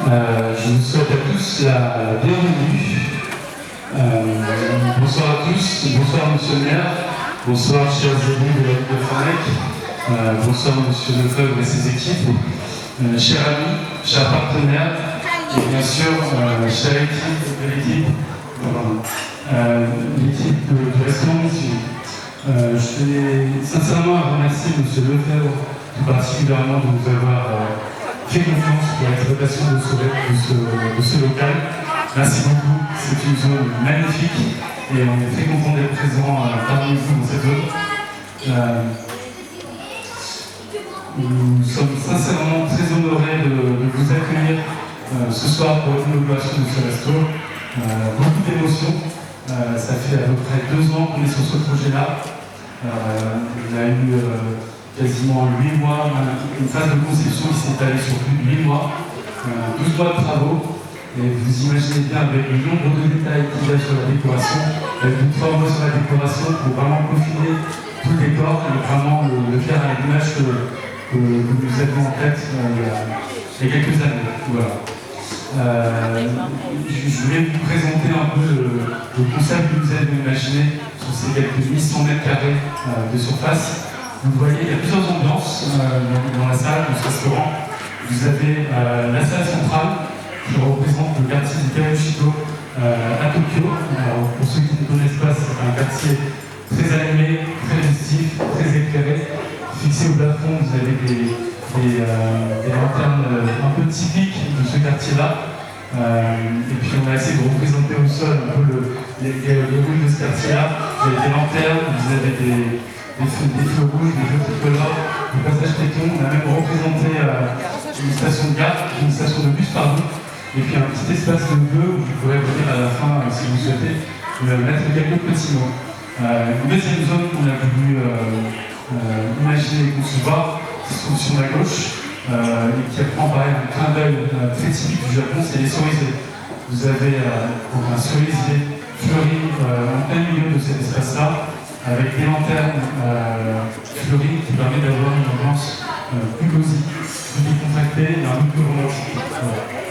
Je vous souhaite à tous la bienvenue. Bonsoir à tous, bonsoir monsieur le maire, bonsoir chers élus de la ville de Fenech, bonsoir monsieur Lefebvre et ses équipes, chers amis, chers partenaires, et bien sûr, chère l'équipe du restaurant Monsieur. Je tenais sincèrement à remercier monsieur Lefebvre tout particulièrement de nous avoir fait confiance pour l'exploitation de ce local. Merci beaucoup, c'est une zone magnifique et on est très content d'être présent parmi vous dans cette zone. Nous sommes sincèrement très honorés de vous accueillir ce soir pour l'inauguration de ce resto. Beaucoup d'émotions, ça fait à peu près 2 ans qu'on est sur ce projet-là. On a eu quasiment 8 mois, une phase de conception qui s'est étalée sur plus de 8 mois, 12 mois de travaux. Et vous imaginez bien avec le nombre de détails qu'il y a sur la décoration, avec une forme sur la décoration pour vraiment peaufiner tout le décor et vraiment le faire à l'image que nous avions en tête il y a quelques années. Voilà. Je voulais vous présenter un peu le concept que nous avions imaginé sur ces quelques 1100 mètres carrés de surface. Vous voyez, il y a plusieurs ambiances dans la salle, dans ce restaurant. Vous avez la salle centrale, qui représente le quartier de Kawachido à Tokyo. Alors, pour ceux qui ne connaissent pas, c'est un quartier très animé, très festif, très éclairé. Fixé au plafond, vous avez des lanternes un peu typiques de ce quartier-là. Et puis on a essayé de représenter au sol un peu les rues de ce quartier-là. Vous avez des lanternes, vous avez des feux rouges, des feux tricolores, des passages piétons. On a même représenté une station de gare, une station de bus, pardon. Et puis un petit espace de bleu où vous pourrez venir à la fin, si vous souhaitez, mettre quelques petits mots. Une deuxième zone qu'on a voulu imaginer et concevoir, qui se trouve sur la gauche, et qui apprend pareil un clin d'œil très typique du Japon, c'est les cerisiers. Vous avez un cerisier fleuri en plein milieu de cet espace-là, avec des lanternes fleuries qui permettent d'avoir une ambiance plus cosy, plus décontractée et un peu plus romantique. Voilà.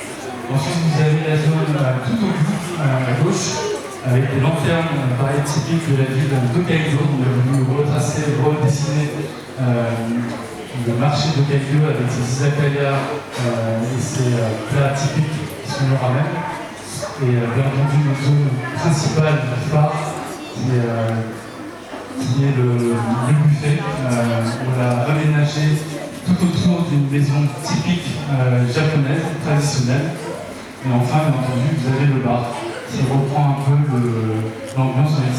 Ensuite, vous avez la zone tout au bout, à gauche, avec des lanternes pareil typiques de la ville de Tokyo. On a voulu retracer, redessiner le marché de Tokyo avec ses izakaya et ses plats typiques qui sont le ramen. Et bien entendu, notre zone principale, phare, qui est le buffet. On l'a aménagé tout autour d'une maison typique japonaise, traditionnelle. Et enfin, bien entendu, vous avez le bar qui reprend un peu l'ambiance de la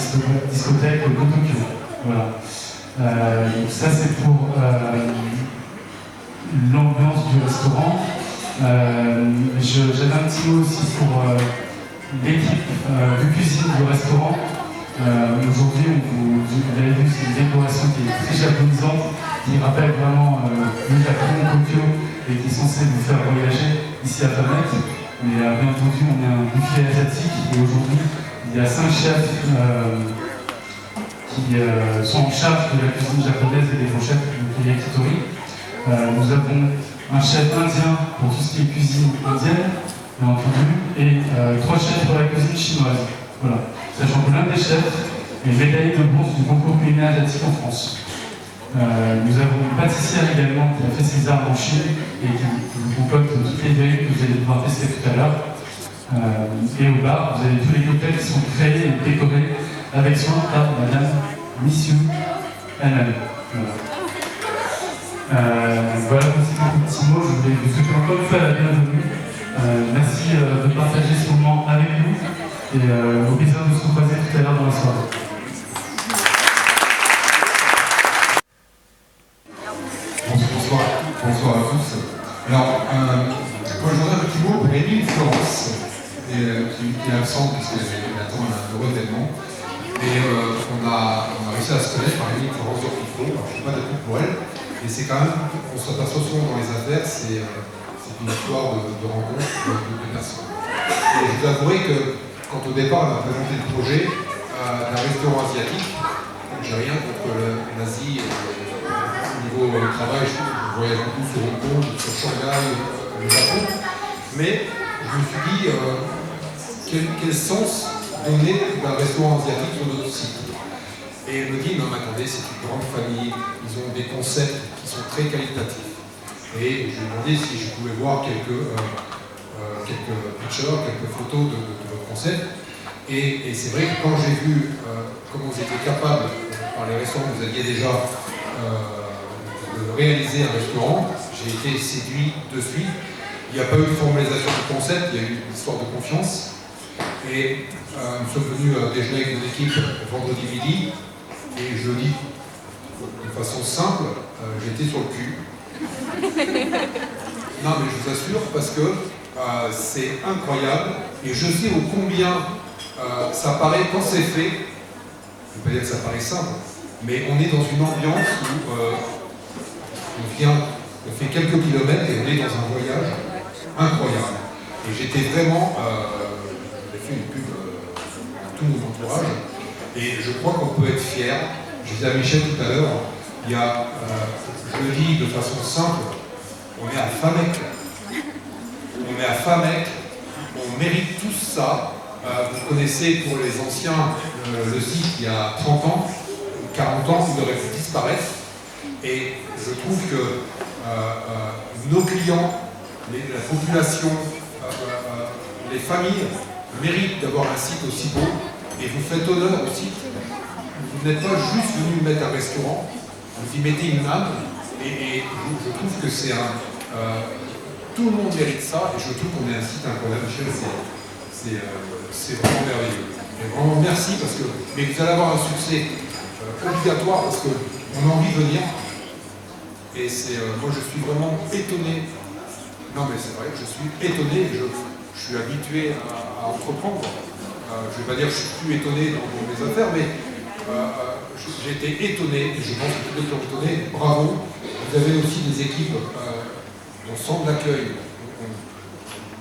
discothèque de Tokyo. Voilà. Donc ça, c'est pour l'ambiance du restaurant. J'avais un petit mot aussi pour l'équipe de cuisine du restaurant. Aujourd'hui, vous avez vu, c'est une décoration qui est très japonisante, qui rappelle vraiment le Japon, Tokyo, et qui est censée vous faire voyager ici à Fenech. Mais bien entendu, on est un buffet asiatique et aujourd'hui, il y a 5 chefs qui sont en charge de la cuisine japonaise et des grands chefs, donc les yakitori. Nous avons un chef indien pour tout ce qui est cuisine indienne, bien entendu, et 3 chefs pour la cuisine chinoise. Voilà. Sachant que l'un des chefs est médaillé de bronze du concours culinaire asiatique en France. Nous avons une pâtissière également qui a fait ses armes en Chine et qui vous concocte toutes les dérives que vous allez pouvoir tester tout à l'heure. Et au bar, vous avez tous les cocktails qui sont créés et décorés avec soin par Madame Missiou elle-même. Voilà pour ces quelques petits mots. Je voulais vous souhaiter encore une fois la bienvenue. Merci de partager ce moment avec nous et au plaisir de se croiser tout à l'heure dans la soirée. Bonsoir à tous. Alors, moi je voudrais un petit mot pour Émile Florence, qui est absente puisqu'elle attend un heureux événement. Et on a réussi à se connaître par Émile Florence d'Orpifon. Alors je ne suis pas d'accord pour elle, mais c'est quand même, on s'aperçoit souvent dans les affaires, c'est une histoire de rencontre de personnes. Et je dois avouer que quand au départ on a présenté le projet d'un restaurant asiatique, j'ai rien contre l'Asie. Au niveau travail, je voyage beaucoup sur Hong Kong, sur Shanghai, le Japon. Mais je me suis dit, quel sens donner d'un restaurant asiatique sur notre site? Et elle me dit, non mais attendez, c'est une grande famille, ils ont des concepts qui sont très qualitatifs. Et je lui ai demandé si je pouvais voir quelques pictures, quelques photos de votre concept. Et c'est vrai que quand j'ai vu comment vous étiez capable, par les restaurants que vous aviez déjà, de réaliser un restaurant, j'ai été séduit de suite. Il n'y a pas eu de formalisation du concept, il y a eu une histoire de confiance. Et nous sommes venus déjeuner avec mon équipe vendredi midi, et jeudi, de façon simple, j'étais sur le cul. Non mais je vous assure, parce que c'est incroyable, et je sais ô combien ça paraît, quand c'est fait, je ne veux pas dire que ça paraît simple, mais on est dans une ambiance où on fait quelques kilomètres et on est dans un voyage incroyable. Et j'étais vraiment, j'ai fait une pub à tout mon entourage, et je crois qu'on peut être fier. Je disais à Michel tout à l'heure, il y a, je le dis de façon simple, on est à Famec. On est à Famec, on mérite tous ça. Vous connaissez pour les anciens le site il y a 30 ans, 40 ans, il aurait pu disparaître. Et je trouve que nos clients, la population, les familles méritent d'avoir un site aussi beau. Et vous faites honneur au site. Vous n'êtes pas juste venu mettre un restaurant, vous y mettez une âme. Et je trouve que c'est un... tout le monde mérite ça, et je trouve qu'on est un site incroyable. C'est vraiment merveilleux. Et vraiment merci, parce que mais vous allez avoir un succès obligatoire, parce qu'on a envie de venir. Et moi je suis vraiment étonné. Non mais c'est vrai, je suis étonné, je suis habitué à entreprendre. Je ne vais pas dire que je suis plus étonné dans mes affaires, mais j'ai été étonné, et je pense que tous les qui ont étonné, bravo. Vous avez aussi des équipes, mon centre d'accueil,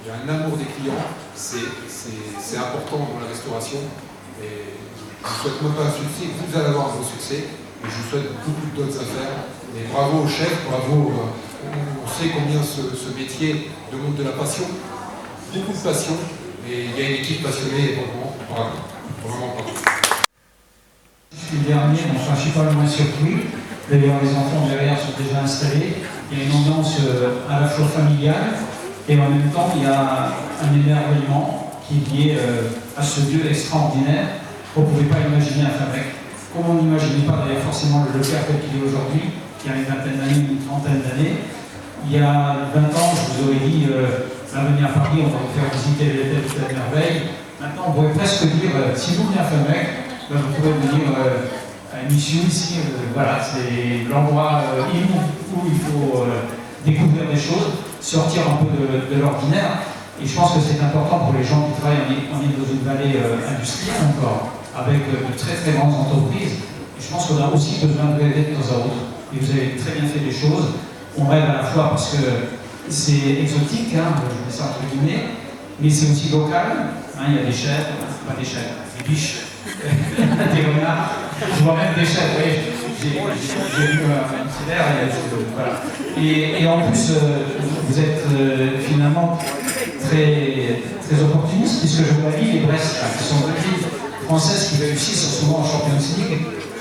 il y a un amour des clients, c'est important dans la restauration, et je ne souhaite même pas un succès, vous allez avoir un bon succès, et je vous souhaite beaucoup d'autres affaires, et bravo au chef, bravo, on sait combien ce métier demande de la passion, beaucoup de passion, et il y a une équipe passionnée, et vraiment bravo, vraiment bravo. Le dernier, donc je ne suis pas le moins surpris. D'ailleurs, les enfants derrière sont déjà installés. Il y a une ambiance à la fois familiale, et en même temps, il y a un émerveillement qui est lié à ce lieu extraordinaire qu'on ne pouvait pas imaginer à Famec. Comme on n'imaginait pas d'ailleurs forcément le local tel qu'il est aujourd'hui, qui a une vingtaine d'années, une trentaine d'années. Il y a 20 ans, je vous aurais dit, venir à Paris, on va vous faire visiter les telles merveilles. Maintenant, on pourrait presque dire, si vous venez à Famec, vous pouvez venir à une mission ici. Voilà, c'est l'endroit où il faut découvrir des choses, sortir un peu de l'ordinaire. Et je pense que c'est important pour les gens qui travaillent. On est dans une vallée industrielle encore, avec de très très grandes entreprises. Et je pense qu'on a aussi besoin de rêver de temps à autre. Et vous avez très bien fait les choses. On rêve à la fois parce que c'est exotique, hein, je mets ça entre guillemets, mais c'est aussi local. Hein, il y a des chèvres, pas des chèvres, des biches, des renards. Je vois même des chèvres, oui. J'ai vu un CDR, voilà. Et en plus, vous êtes finalement très opportuniste, puisque je vois les Brest, qui sont deux villes françaises qui réussissent souvent en Champions League.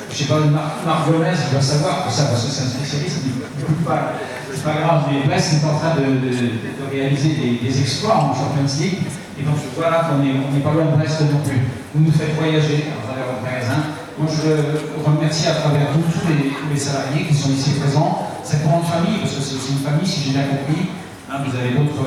Je ne sais pas, Marc Gomez, il doit savoir pour ça, parce que c'est un spécialiste, il n'écoute pas. C'est pas grave, mais Brest est en train de réaliser des exploits en Champions League. Et donc voilà qu'on n'est pas loin de Brest non plus. Vous nous faites voyager à travers votre magasin. Moi je remercie à travers vous tous les salariés qui sont ici présents, cette grande famille, parce que c'est aussi une famille, si j'ai bien compris. Hein, vous avez d'autres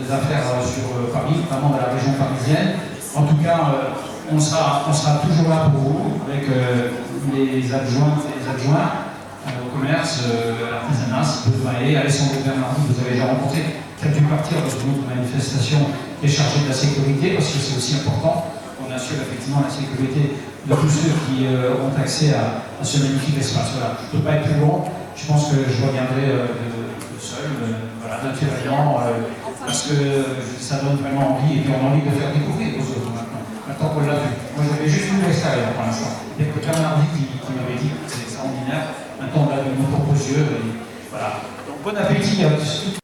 affaires sur Paris, notamment dans la région parisienne. En tout cas, on sera toujours là pour vous, avec les adjointes et les adjoints au commerce, à l'artisanat, si vous voulez. Alessandro Bernardi, vous avez déjà rencontré, qui a dû partir dans une autre manifestation qui est chargée de la sécurité, parce que c'est aussi important qu'on assure effectivement la sécurité de tous ceux qui ont accès à ce magnifique espace. Voilà. Je ne peux pas être plus long, je pense que je reviendrai seul, voilà, naturellement, parce que ça donne vraiment envie, et puis on a envie de faire découvrir aux autres maintenant. Maintenant qu'on l'a vu. Moi j'avais juste vu l'extérieur pour l'instant. Il y a que Bernardi qui m'avait dit que c'est extraordinaire. Maintenant on l'a vu de nos propres yeux. Voilà. Donc bon appétit à tous.